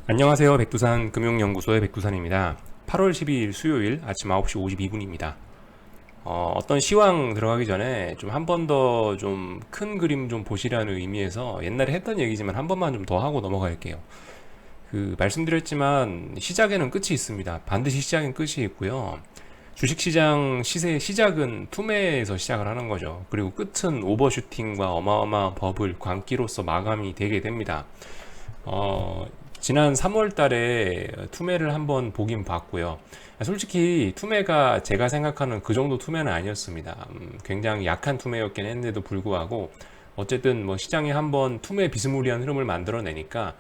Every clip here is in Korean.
안녕하세요. 백두산 금융연구소의 백두산입니다. 8월 12일 수요일 아침 9시 52분입니다. 어떤 시황 들어가기 전에 좀 한 번 더 좀 큰 그림 좀 보시라는 의미에서 옛날에 했던 얘기지만 한 번만 좀 더 하고 넘어갈게요. 말씀드렸지만 시작에는 끝이 있습니다. 반드시 시작엔 끝이 있고요. 주식시장 시세의 시작은 투매에서 시작을 하는 거죠. 그리고 끝은 오버슈팅과 어마어마한 버블, 광기로서 마감이 되게 됩니다. 어, 지난 3월 달에 투매를 한번 보긴 봤고요. 솔직히 투매가 제가 생각하는 그 정도 투매는 아니었습니다. 굉장히 약한 투매였긴 했는데도 불구하고 어쨌든 뭐 시장이 한번 투매 비스무리한 흐름을 만들어내니까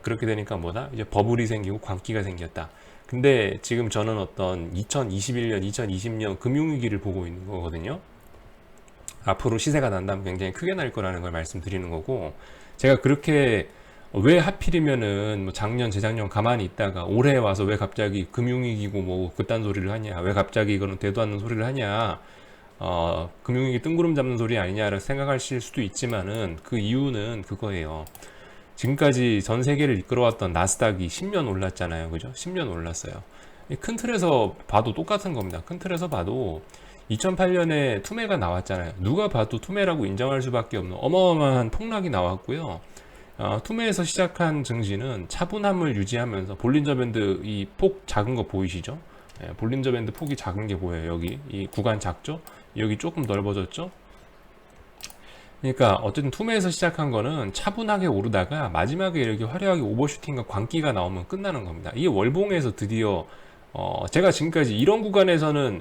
그렇게 되니까 뭐다? 이제 버블이 생기고 광기가 생겼다. 근데 지금 저는 어떤 2021년, 2020년 금융위기를 보고 있는 거거든요. 앞으로 시세가 난다면 굉장히 크게 날 거라는 걸 말씀드리는 거고, 제가 그렇게 왜 하필이면은 뭐 작년, 재작년 가만히 있다가 올해 와서 왜 갑자기 금융위기고 뭐 그딴 소리를 하냐, 왜 갑자기 이거는 되도 않는 소리를 하냐, 금융위기 뜬구름 잡는 소리 아니냐를 생각하실 수도 있지만은 그 이유는 그거예요. 지금까지 전 세계를 이끌어왔던 나스닥이 10년 올랐잖아요. 그죠? 10년 올랐어요. 큰 틀에서 봐도 똑같은 겁니다. 큰 틀에서 봐도 2008년에 투매가 나왔잖아요. 누가 봐도 투매라고 인정할 수밖에 없는 어마어마한 폭락이 나왔고요. 투매에서 시작한 증시는 차분함을 유지하면서 볼린저 밴드 이 폭 작은 거 보이시죠? 예, 볼린저 밴드 폭이 작은 게 보여요. 여기 이 구간 작죠? 여기 조금 넓어졌죠? 그러니까 어쨌든 투매에서 시작한 거는 차분하게 오르다가 마지막에 이렇게 화려하게 오버슈팅과 광기가 나오면 끝나는 겁니다. 이게 월봉에서 드디어 제가 지금까지 이런 구간에선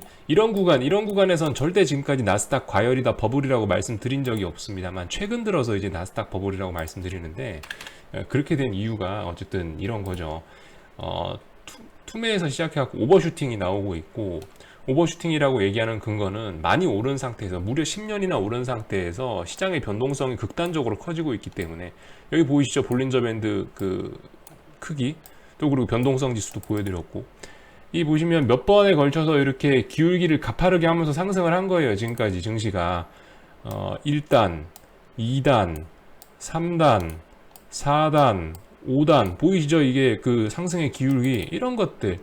절대 지금까지 나스닥 과열이다 버블이라고 말씀드린 적이 없습니다만 최근 들어서 이제 나스닥 버블이라고 말씀드리는데 그렇게 된 이유가 어쨌든 이런 거죠. 투매에서 시작해갖고 오버슈팅이 나오고 있고, 오버슈팅이라고 얘기하는 근거는 많이 오른 상태에서 무려 10년이나 오른 상태에서 시장의 변동성이 극단적으로 커지고 있기 때문에, 여기 보이시죠? 볼린저 밴드 그 크기, 또 그리고 변동성 지수도 보여드렸고, 이 보시면 몇 번에 걸쳐서 이렇게 기울기를 가파르게 하면서 상승을 한 거예요. 지금까지 증시가 1단, 2단, 3단, 4단, 5단 보이시죠? 이게 그 상승의 기울기, 이런 것들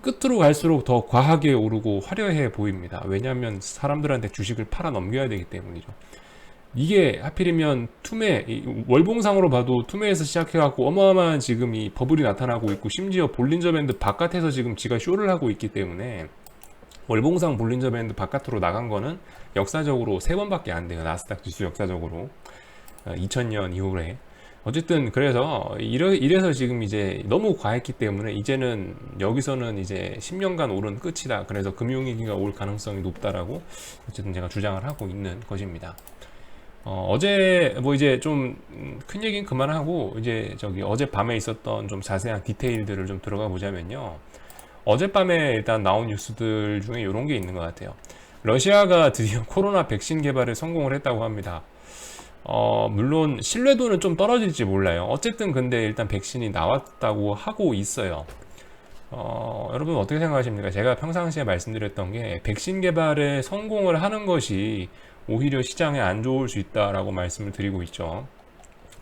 끝으로 갈수록 더 과하게 오르고 화려해 보입니다. 왜냐하면 사람들한테 주식을 팔아 넘겨야 되기 때문이죠. 이게 하필이면 월봉상으로 봐도 투매에서 시작해갖고 어마어마한 지금 이 버블이 나타나고 있고, 심지어 볼린저 밴드 바깥에서 지금 지가 쇼를 하고 있기 때문에 월봉상 볼린저 밴드 바깥으로 나간 거는 역사적으로 3번밖에 안 돼요. 나스닥 지수 역사적으로 2000년 이후에. 어쨌든 그래서 이래서 지금 이제 너무 과했기 때문에 이제는 여기서는 이제 10년간 오른 끝이다. 그래서 금융위기가 올 가능성이 높다라고 어쨌든 제가 주장을 하고 있는 것입니다. 어제 뭐 이제 좀 큰 얘기는 그만하고 이제 저기 어젯밤에 있었던 좀 자세한 디테일들을 좀 들어가 보자면요. 어젯밤에 일단 나온 뉴스들 중에 이런 게 있는 것 같아요. 러시아가 드디어 코로나 백신 개발에 성공을 했다고 합니다. 물론 신뢰도는 좀 떨어질지 몰라요. 어쨌든 근데 일단 백신이 나왔다고 하고 있어요. 여러분 어떻게 생각하십니까? 제가 평상시에 말씀드렸던 게 백신 개발에 성공을 하는 것이 오히려 시장에 안 좋을 수 있다라고 말씀을 드리고 있죠.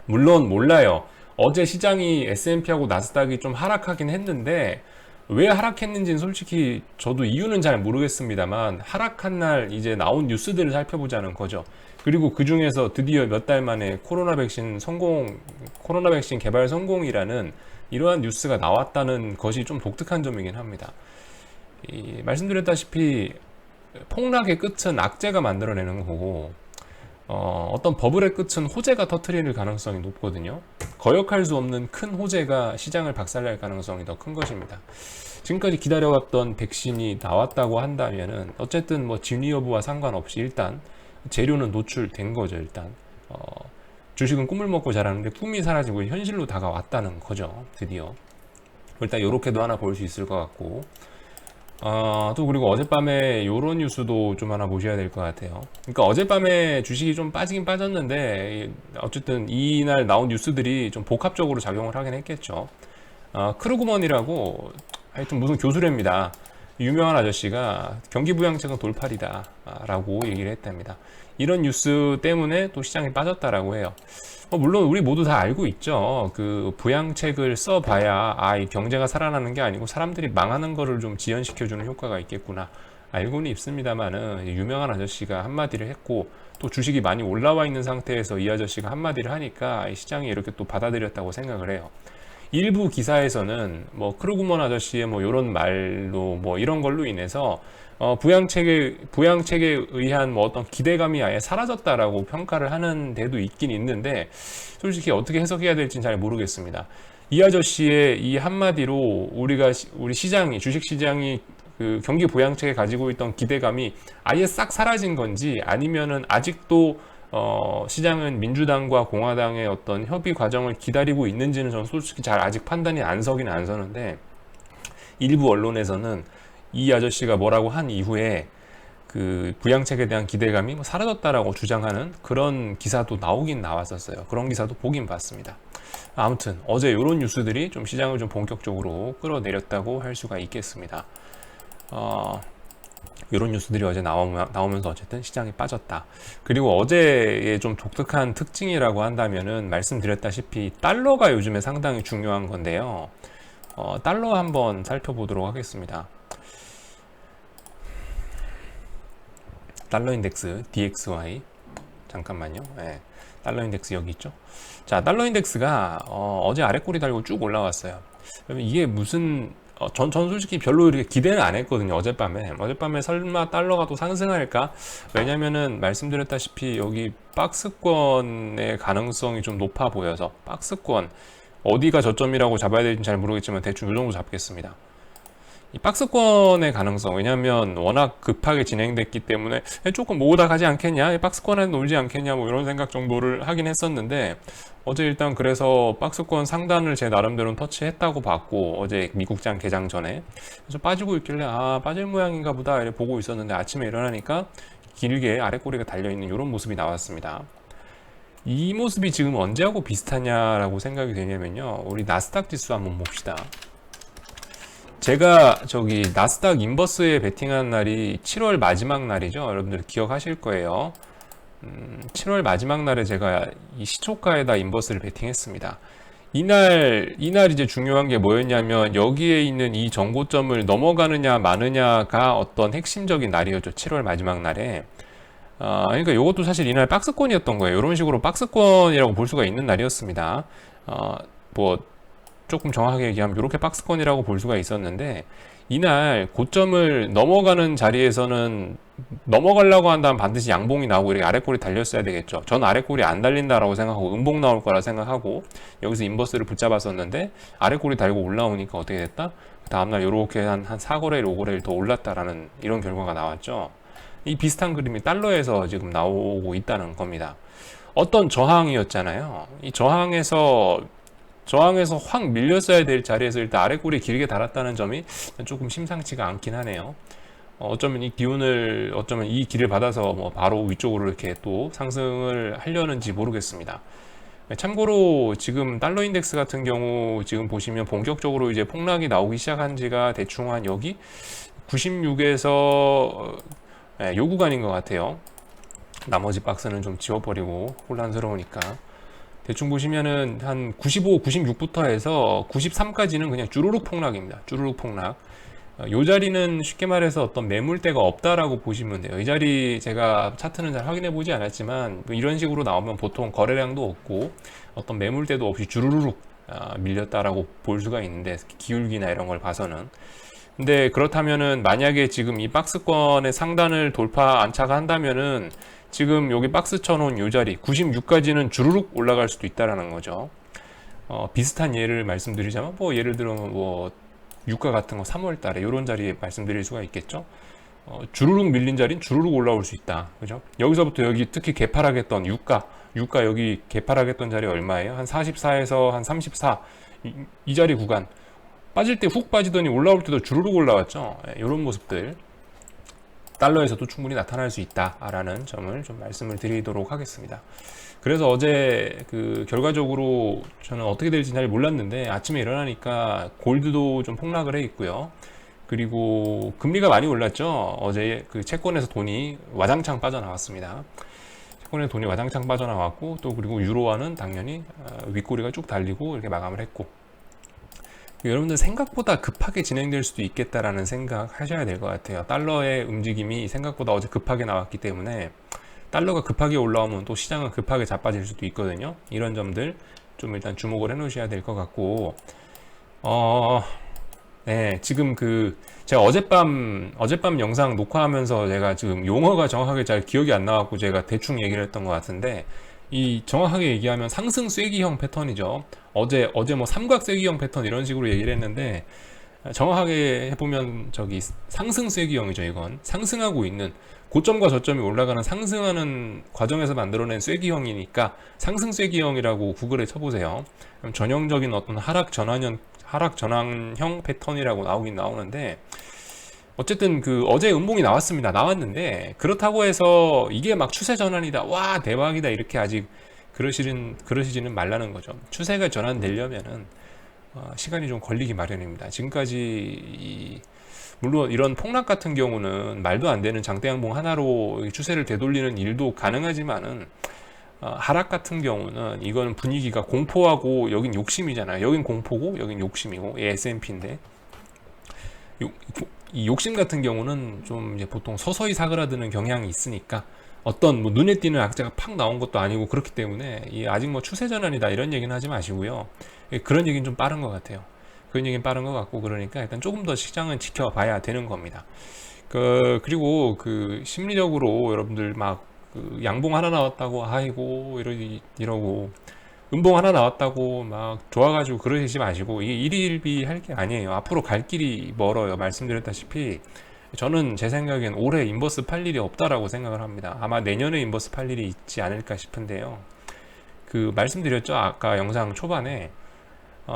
물론 몰라요. 어제 시장이 S&P하고 나스닥이 좀 하락하긴 했는데 왜 하락했는지는 솔직히 저도 이유는 잘 모르겠습니다만, 하락한 날 이제 나온 뉴스들을 살펴보자는 거죠. 그리고 그 중에서 드디어 몇 달 만에 코로나 백신 개발 성공이라는 이러한 뉴스가 나왔다는 것이 좀 독특한 점이긴 합니다. 말씀드렸다시피 폭락의 끝은 악재가 만들어내는 거고, 어떤 버블의 끝은 호재가 터트릴 가능성이 높거든요. 거역할 수 없는 큰 호재가 시장을 박살낼 가능성이 더 큰 것입니다. 지금까지 기다려왔던 백신이 나왔다고 한다면은 어쨌든 뭐 진위 여부와 상관없이 일단 재료는 노출된 거죠. 일단 주식은 꿈을 먹고 자라는데 꿈이 사라지고 현실로 다가왔다는 거죠. 드디어 일단 이렇게도 하나 볼 수 있을 것 같고, 또 그리고 어젯밤에 요런 뉴스도 좀 하나 보셔야 될 것 같아요. 그러니까 어젯밤에 주식이 좀 빠지긴 빠졌는데 어쨌든 이날 나온 뉴스들이 좀 복합적으로 작용을 하긴 했겠죠. 크루그먼이라고 하여튼 무슨 교수랍니다. 유명한 아저씨가 경기부양책은 돌팔이다 라고 얘기를 했답니다. 이런 뉴스 때문에 또 시장이 빠졌다라고 해요. 물론 우리 모두 다 알고 있죠. 그 부양책을 써봐야 이 경제가 살아나는 게 아니고 사람들이 망하는 거를 좀 지연시켜주는 효과가 있겠구나. 알고는 있습니다만은 유명한 아저씨가 한마디를 했고 또 주식이 많이 올라와 있는 상태에서 이 아저씨가 한마디를 하니까 시장이 이렇게 또 받아들였다고 생각을 해요. 일부 기사에서는 뭐 크루그먼 아저씨의 뭐 이런 말로 뭐 이런 걸로 인해서 부양책에 의한 뭐 어떤 기대감이 아예 사라졌다라고 평가를 하는 데도 있긴 있는데 솔직히 어떻게 해석해야 될지는 잘 모르겠습니다. 이 아저씨의 이 한마디로 우리 시장이 주식 시장이 그 경기 부양책에 가지고 있던 기대감이 아예 싹 사라진 건지 아니면은 아직도 시장은 민주당과 공화당의 어떤 협의 과정을 기다리고 있는지는 저는 솔직히 잘 아직 판단이 안 서긴 안 서는데 일부 언론에서는 이 아저씨가 뭐라고 한 이후에 그 부양책에 대한 기대감이 사라졌다라고 주장하는 그런 기사도 나오긴 나왔었어요. 그런 기사도 보긴 봤습니다. 아무튼 어제 이런 뉴스들이 좀 시장을 좀 본격적으로 끌어내렸다고 할 수가 있겠습니다. 이런 뉴스들이 어제 나오면서 어쨌든 시장이 빠졌다. 그리고 어제의 좀 독특한 특징이라고 한다면은 말씀드렸다시피 달러가 요즘에 상당히 중요한 건데요. 달러 한번 살펴보도록 하겠습니다. 달러 인덱스 DXY 잠깐만요. 네, 달러 인덱스 여기 있죠. 자, 달러 인덱스가 어제 아래 꼬리 달고 쭉 올라왔어요. 그러면 이게 무슨 전 솔직히 별로 이렇게 기대는 안 했거든요. 어젯밤에 설마 달러가 또 상승할까? 왜냐면은 말씀드렸다시피 여기 박스권의 가능성이 좀 높아 보여서 박스권 어디가 저점이라고 잡아야 될지 잘 모르겠지만 대충 이 정도 잡겠습니다. 이 박스권의 가능성, 왜냐면 워낙 급하게 진행됐기 때문에 조금 모으다 가지 않겠냐, 박스권에 놀지 않겠냐, 뭐 이런 생각 정도를 하긴 했었는데 어제 일단 그래서 박스권 상단을 제 나름대로는 터치했다고 봤고, 어제 미국장 개장 전에 그래서 빠지고 있길래 빠질 모양인가 보다 이렇게 보고 있었는데 아침에 일어나니까 길게 아랫꼬리가 달려있는 이런 모습이 나왔습니다. 이 모습이 지금 언제하고 비슷하냐라고 생각이 되냐면요, 우리 나스닥 지수 한번 봅시다. 제가 저기 나스닥 인버스에 베팅한 날이 7월 마지막 날이죠. 여러분들 기억하실 거예요. 7월 마지막 날에 제가 이 시초가에다 인버스를 베팅했습니다. 이날 이제 중요한 게 뭐였냐면 여기에 있는 이 정고점을 넘어가느냐 마느냐가 어떤 핵심적인 날이었죠. 7월 마지막 날에. 그러니까 이것도 사실 이날 박스권이었던 거예요. 이런 식으로 박스권이라고 볼 수가 있는 날이었습니다. 뭐 조금 정확하게 얘기하면 이렇게 박스권이라고 볼 수가 있었는데 이날 고점을 넘어가는 자리에서는 넘어가려고 한다면 반드시 양봉이 나오고 이렇게 아랫골이 달렸어야 되겠죠. 전 아랫골이 안 달린다라고 생각하고 음봉 나올 거라 생각하고 여기서 인버스를 붙잡았었는데 아랫골이 달고 올라오니까 어떻게 됐다? 다음날 이렇게 한 4거래일 5거래일 더 올랐다라는 이런 결과가 나왔죠. 이 비슷한 그림이 달러에서 지금 나오고 있다는 겁니다. 어떤 저항이었잖아요. 이 저항에서 확 밀렸어야 될 자리에서 일단 아랫골이 길게 달았다는 점이 조금 심상치가 않긴 하네요. 어쩌면 이 길을 받아서 뭐 바로 위쪽으로 이렇게 또 상승을 하려는지 모르겠습니다. 참고로 지금 달러 인덱스 같은 경우 지금 보시면 본격적으로 이제 폭락이 나오기 시작한 지가 대충 한 여기 96에서 요 구간인 것 같아요. 나머지 박스는 좀 지워버리고 혼란스러우니까. 대충 보시면은 한 95, 96부터 해서 93까지는 그냥 주르륵 폭락입니다. 주르륵 폭락. 이 자리는 쉽게 말해서 어떤 매물대가 없다라고 보시면 돼요. 이 자리 제가 차트는 잘 확인해 보지 않았지만 이런 식으로 나오면 보통 거래량도 없고 어떤 매물대도 없이 주르륵 밀렸다라고 볼 수가 있는데 기울기나 이런 걸 봐서는. 근데 그렇다면은 만약에 지금 이 박스권의 상단을 돌파 안착 한다면은 지금 여기 박스 쳐놓은 이 자리 96까지는 주르륵 올라갈 수도 있다라는 거죠. 비슷한 예를 말씀드리자면 뭐 예를 들면 뭐 유가 같은 거 3월 달에 이런 자리에 말씀드릴 수가 있겠죠. 주르륵 밀린 자리는 주르륵 올라올 수 있다. 그죠? 여기서부터 여기 특히 개파락했던 유가 여기 개파락했던 자리 얼마예요? 한 44에서 한 34 이 자리 구간 빠질 때 훅 빠지더니 올라올 때도 주르륵 올라왔죠. 이런 모습들 달러에서도 충분히 나타날 수 있다라는 점을 좀 말씀을 드리도록 하겠습니다. 그래서 어제 그 결과적으로 저는 어떻게 될지 잘 몰랐는데 아침에 일어나니까 골드도 좀 폭락을 해 있고요. 그리고 금리가 많이 올랐죠. 어제 그 채권에서 돈이 와장창 빠져나왔습니다. 채권에 돈이 와장창 빠져나왔고, 또 그리고 유로화는 당연히 윗꼬리가 쭉 달리고 이렇게 마감을 했고, 여러분들 생각보다 급하게 진행될 수도 있겠다라는 생각 하셔야 될 것 같아요. 달러의 움직임이 생각보다 어제 급하게 나왔기 때문에 달러가 급하게 올라오면 또 시장은 급하게 자빠질 수도 있거든요. 이런 점들 좀 일단 주목을 해 놓으셔야 될 것 같고, 네, 지금 제가 어젯밤 영상 녹화하면서 제가 지금 용어가 정확하게 잘 기억이 안 나갖고 제가 대충 얘기를 했던 것 같은데, 이 정확하게 얘기하면 상승 쐐기형 패턴이죠. 어제 뭐 삼각 쐐기형 패턴 이런 식으로 얘기를 했는데, 정확하게 해보면 저기 상승 쐐기형이죠. 이건 상승하고 있는 고점과 저점이 올라가는 상승하는 과정에서 만들어낸 쐐기형이니까 상승 쐐기형이라고 구글에 쳐보세요. 그럼 전형적인 어떤 하락 전환형 패턴이라고 나오긴 나오는데, 어쨌든 어제 음봉이 나왔는데, 그렇다고 해서 이게 막 추세 전환이다, 와 대박이다, 이렇게 아직 그러시지는 말라는 거죠. 추세가 전환되려면은 시간이 좀 걸리기 마련입니다. 지금까지 물론 이런 폭락 같은 경우는 말도 안 되는 장대 양봉 하나로 추세를 되돌리는 일도 가능하지만은, 하락 같은 경우는 이거는 분위기가 공포하고 여긴 욕심이잖아요. 여긴 공포고 여긴 욕심이고, S&P인데 이 욕심 같은 경우는 좀 이제 보통 서서히 사그라드는 경향이 있으니까, 어떤 뭐 눈에 띄는 악재가 팍 나온 것도 아니고, 그렇기 때문에 아직 뭐 추세 전환이다 이런 얘기는 하지 마시고요. 그런 얘기는 좀 빠른 것 같아요. 그런 얘기는 빠른 것 같고, 그러니까 일단 조금 더 시장은 지켜봐야 되는 겁니다. 그리고 심리적으로 여러분들 막 양봉 하나 나왔다고 아이고 이러고 음봉 하나 나왔다고 막 좋아가지고 그러시지 마시고, 이게 일희일비 할 게 아니에요. 앞으로 갈 길이 멀어요. 말씀드렸다시피 저는 제 생각엔 올해 인버스 팔 일이 없다라고 생각을 합니다. 아마 내년에 인버스 팔 일이 있지 않을까 싶은데요. 말씀드렸죠, 아까 영상 초반에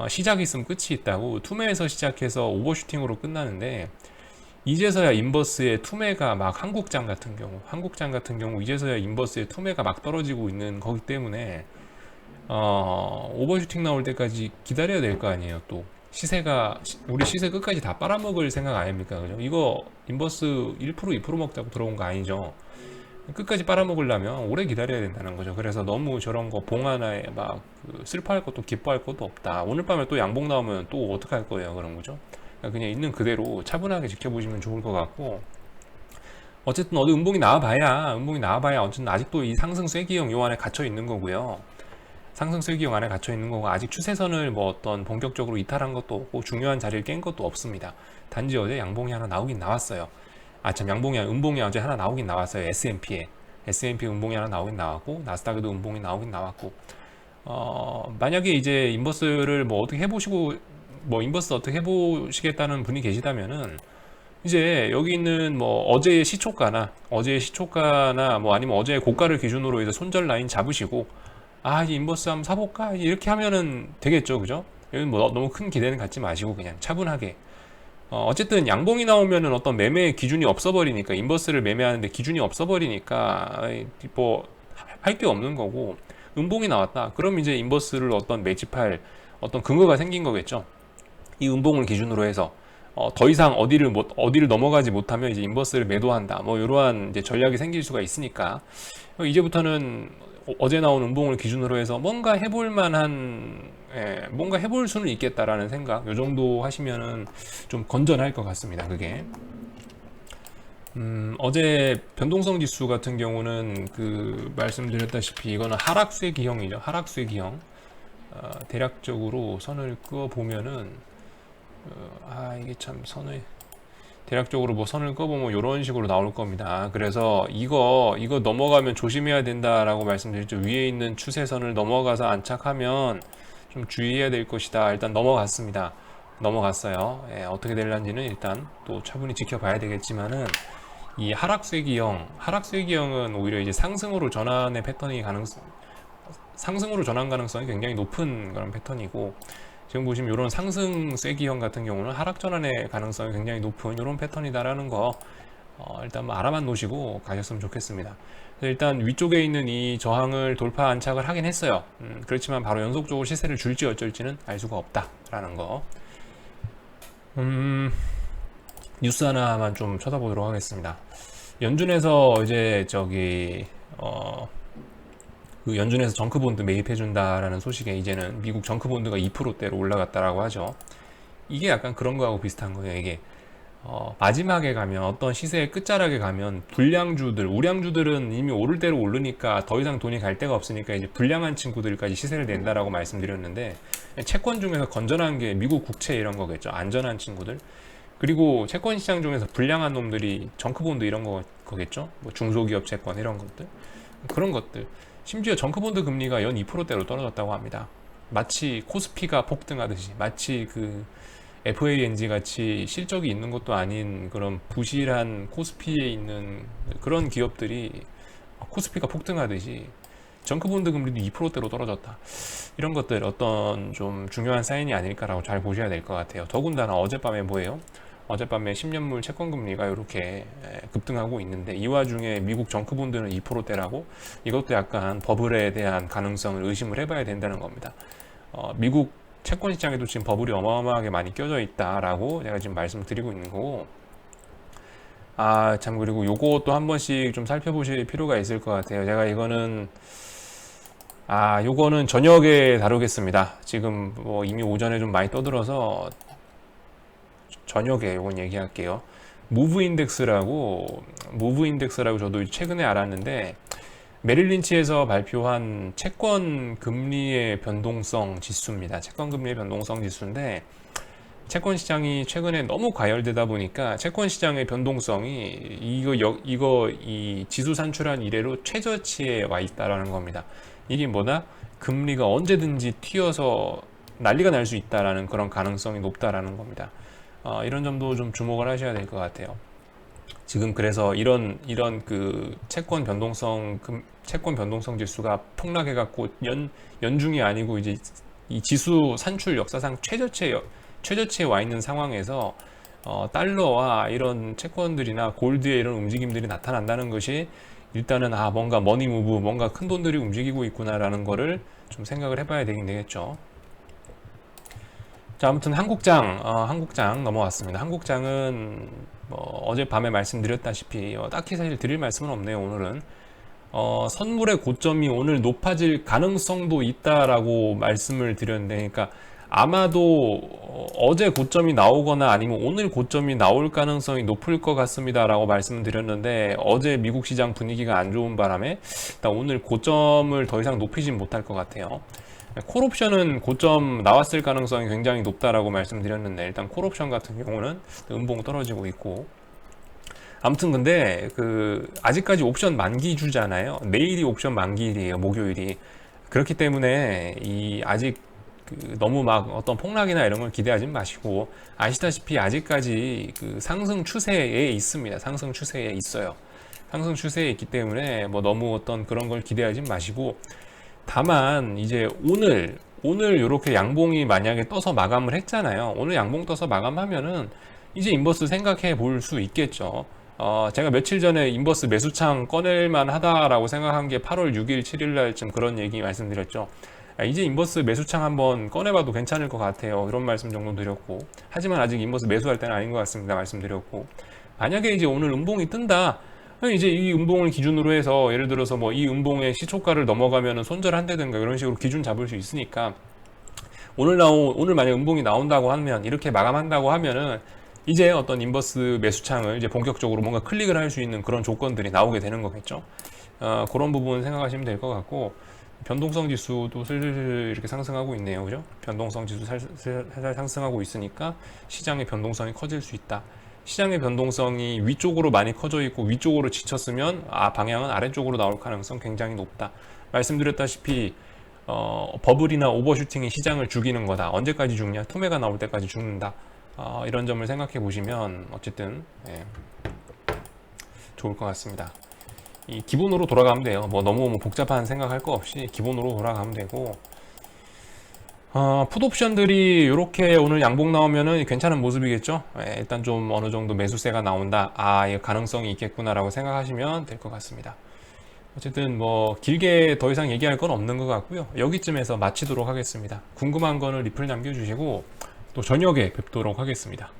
시작이 있으면 끝이 있다고. 투매에서 시작해서 오버슈팅으로 끝나는데, 이제서야 인버스의 투매가 막 한국장 같은 경우 이제서야 인버스의 투매가 막 떨어지고 있는 거기 때문에 오버슈팅 나올 때까지 기다려야 될 거 아니에요. 또 우리 시세 끝까지 다 빨아먹을 생각 아닙니까? 그죠? 이거 인버스 1% 2% 먹자고 들어온 거 아니죠. 끝까지 빨아먹으려면 오래 기다려야 된다는 거죠. 그래서 너무 저런 거 봉 하나에 막 슬퍼할 것도 기뻐할 것도 없다. 오늘 밤에 또 양봉 나오면 또 어떡할 거예요, 그런 거죠. 그냥 있는 그대로 차분하게 지켜보시면 좋을 것 같고, 어쨌든 어디 음봉이 나와봐야 어쨌든 아직도 이 상승 쐐기형 요 안에 갇혀 있는 거고요. 상승 쐐기형 안에 갇혀 있는 거고, 아직 추세선을 뭐 어떤 본격적으로 이탈한 것도 없고 중요한 자리를 깬 것도 없습니다. 단지 어제 양봉이 하나 나오긴 나왔어요. 음봉이 어제 하나 나오긴 나왔어요. S&P 음봉이 하나 나오긴 나왔고, 나스닥에도 음봉이 나오긴 나왔고, 만약에 이제 인버스를 뭐 어떻게 해보시겠다는 분이 계시다면은, 이제 여기 있는 뭐 어제의 시초가나 뭐 아니면 어제의 고가를 기준으로 해서 손절 라인 잡으시고, 이 인버스 한번 사볼까? 이렇게 하면은 되겠죠, 그죠? 여기 뭐 너무 큰 기대는 갖지 마시고 그냥 차분하게. 어쨌든 양봉이 나오면은 어떤 매매 기준이 없어버리니까, 인버스를 매매하는데 기준이 없어버리니까 뭐 할 게 없는 거고, 음봉이 나왔다 그럼 이제 인버스를 어떤 매집할 어떤 근거가 생긴 거겠죠. 이 음봉을 기준으로 해서 더 이상 어디를 넘어가지 못하면 이제 인버스를 매도한다, 뭐 이러한 이제 전략이 생길 수가 있으니까, 이제부터는 어제 나온 음봉을 기준으로 해서 뭔가 해볼 수는 있겠다라는 생각, 요 정도 하시면은 좀 건전할 것 같습니다. 그게 어제 변동성 지수 같은 경우는 말씀드렸다시피 이거는 하락세 기형이죠. 하락세 기형. 대략적으로 선을 그어 보면은 이게 참 대략적으로 뭐 선을 그어보면 이런 식으로 나올 겁니다. 그래서 이거 넘어가면 조심해야 된다라고 말씀드렸죠. 위에 있는 추세선을 넘어가서 안착하면 좀 주의해야 될 것이다. 일단 넘어갔어요. 어떻게 될런지는 일단 또 차분히 지켜봐야 되겠지만은, 이 하락세기형은 오히려 이제 상승으로 전환 가능성이 굉장히 높은 그런 패턴이고, 지금 보시면 이런 상승 쐐기형 같은 경우는 하락 전환의 가능성이 굉장히 높은 이런 패턴이다라는 거 일단 뭐 알아만 놓으시고 가셨으면 좋겠습니다. 일단 위쪽에 있는 이 저항을 돌파 안착을 하긴 했어요. 그렇지만 바로 연속적으로 시세를 줄지 어쩔지는 알 수가 없다라는 거. 뉴스 하나만 좀 쳐다보도록 하겠습니다. 연준에서 이제 그 연준에서 정크본드 매입해준다라는 소식에 이제는 미국 정크본드가 2%대로 올라갔다라고 하죠. 이게 약간 그런 거하고 비슷한 거예요. 이게 마지막에 가면 어떤 시세의 끝자락에 가면 불량주들, 우량주들은 이미 오를 대로 오르니까 더 이상 돈이 갈 데가 없으니까 이제 불량한 친구들까지 시세를 낸다라고 말씀드렸는데, 채권 중에서 건전한 게 미국 국채 이런 거겠죠. 안전한 친구들. 그리고 채권 시장 중에서 불량한 놈들이 정크본드 이런 거겠죠. 뭐 중소기업 채권 이런 것들. 그런 것들. 심지어 정크본드 금리가 연 2%대로 떨어졌다고 합니다. 마치 코스피가 폭등하듯이, 마치 그 FANG 같이 실적이 있는 것도 아닌 그런 부실한 코스피에 있는 그런 기업들이 코스피가 폭등하듯이 정크본드 금리도 2%대로 떨어졌다. 이런 것들 어떤 좀 중요한 사인이 아닐까라고 잘 보셔야 될 것 같아요. 더군다나 어젯밤에 뭐예요? 어젯밤에 10년물 채권 금리가 이렇게 급등하고 있는데, 이 와중에 미국 정크본드는 2%대라고, 이것도 약간 버블에 대한 가능성을 의심을 해봐야 된다는 겁니다. 미국 채권 시장에도 지금 버블이 어마어마하게 많이 껴져 있다라고 제가 지금 말씀드리고 있는 거고, 참, 그리고 요것도 한 번씩 좀 살펴보실 필요가 있을 것 같아요. 제가 요거는 저녁에 다루겠습니다. 지금 뭐 이미 오전에 좀 많이 떠들어서 저녁에 요건 얘기할게요. 무브 인덱스라고 저도 최근에 알았는데, 메릴 린치에서 발표한 채권 금리의 변동성 지수입니다. 채권 금리의 변동성 지수인데, 채권 시장이 최근에 너무 과열되다 보니까 채권 시장의 변동성이 이 지수 산출한 이래로 최저치에 와 있다라는 겁니다. 이게 뭐다? 금리가 언제든지 튀어서 난리가 날 수 있다라는 그런 가능성이 높다라는 겁니다. 이런 점도 좀 주목을 하셔야 될 것 같아요. 지금 그래서 이런 그 채권 변동성 지수가 폭락해갖고 연중이 아니고 이제 이 지수 산출 역사상 최저치에 와 있는 상황에서 달러와 이런 채권들이나 골드의 이런 움직임들이 나타난다는 것이 일단은 뭔가 머니 무브, 뭔가 큰 돈들이 움직이고 있구나라는 거를 좀 생각을 해봐야 되겠죠. 자, 아무튼 한국장 넘어왔습니다. 한국장은 어젯밤에 말씀드렸다시피 딱히 사실 드릴 말씀은 없네요. 오늘은 선물의 고점이 오늘 높아질 가능성도 있다라고 말씀을 드렸는데, 그러니까 아마도 어제 고점이 나오거나 아니면 오늘 고점이 나올 가능성이 높을 것 같습니다 라고 말씀을 드렸는데, 어제 미국 시장 분위기가 안 좋은 바람에 일단 오늘 고점을 더 이상 높이진 못할 것 같아요. 콜옵션은 고점 나왔을 가능성이 굉장히 높다라고 말씀드렸는데, 일단 콜옵션 같은 경우는 음봉 떨어지고 있고, 아무튼 근데 아직까지 옵션 만기주잖아요. 내일이 옵션 만기일이에요, 목요일이. 그렇기 때문에 아직 너무 막 어떤 폭락이나 이런 걸 기대하지 마시고, 아시다시피 아직까지 상승 추세에 있습니다. 상승 추세에 있어요. 상승 추세에 있기 때문에 너무 어떤 그런 걸 기대하지 마시고, 다만 이제 오늘 이렇게 양봉이 만약에 떠서 마감을 했잖아요. 오늘 양봉 떠서 마감하면은 이제 인버스 생각해 볼 수 있겠죠. 제가 며칠 전에 인버스 매수창 꺼낼만 하다라고 생각한 게 8월 6일, 7일 날쯤 그런 얘기 말씀드렸죠. 이제 인버스 매수창 한번 꺼내봐도 괜찮을 것 같아요. 이런 말씀 정도 드렸고, 하지만 아직 인버스 매수할 때는 아닌 것 같습니다. 말씀드렸고, 만약에 이제 오늘 음봉이 뜬다, 이제 이 음봉을 기준으로 해서 예를 들어서 이 음봉의 시초가를 넘어가면은 손절한다든가 이런 식으로 기준 잡을 수 있으니까, 오늘 만약 음봉이 나온다고 하면, 이렇게 마감한다고 하면은 이제 어떤 인버스 매수창을 이제 본격적으로 뭔가 클릭을 할 수 있는 그런 조건들이 나오게 되는 거겠죠. 그런 부분 생각하시면 될 것 같고, 변동성 지수도 슬슬 이렇게 상승하고 있네요. 그죠? 변동성 지수 살살 상승하고 있으니까 시장의 변동성이 커질 수 있다. 시장의 변동성이 위쪽으로 많이 커져 있고 위쪽으로 지쳤으면 방향은 아래쪽으로 나올 가능성 굉장히 높다. 말씀드렸다시피 버블이나 오버슈팅이 시장을 죽이는 거다. 언제까지 죽냐? 투매가 나올 때까지 죽는다. 이런 점을 생각해 보시면 어쨌든 좋을 것 같습니다. 이 기본으로 돌아가면 돼요. 너무 복잡한 생각할 거 없이 기본으로 돌아가면 되고, 풋옵션들이 이렇게 오늘 양봉 나오면은 괜찮은 모습이겠죠. 일단 좀 어느 정도 매수세가 나온다, 이 가능성이 있겠구나라고 생각하시면 될 것 같습니다. 어쨌든 길게 더 이상 얘기할 건 없는 것 같고요. 여기쯤에서 마치도록 하겠습니다. 궁금한 거는 리플 남겨주시고 또 저녁에 뵙도록 하겠습니다.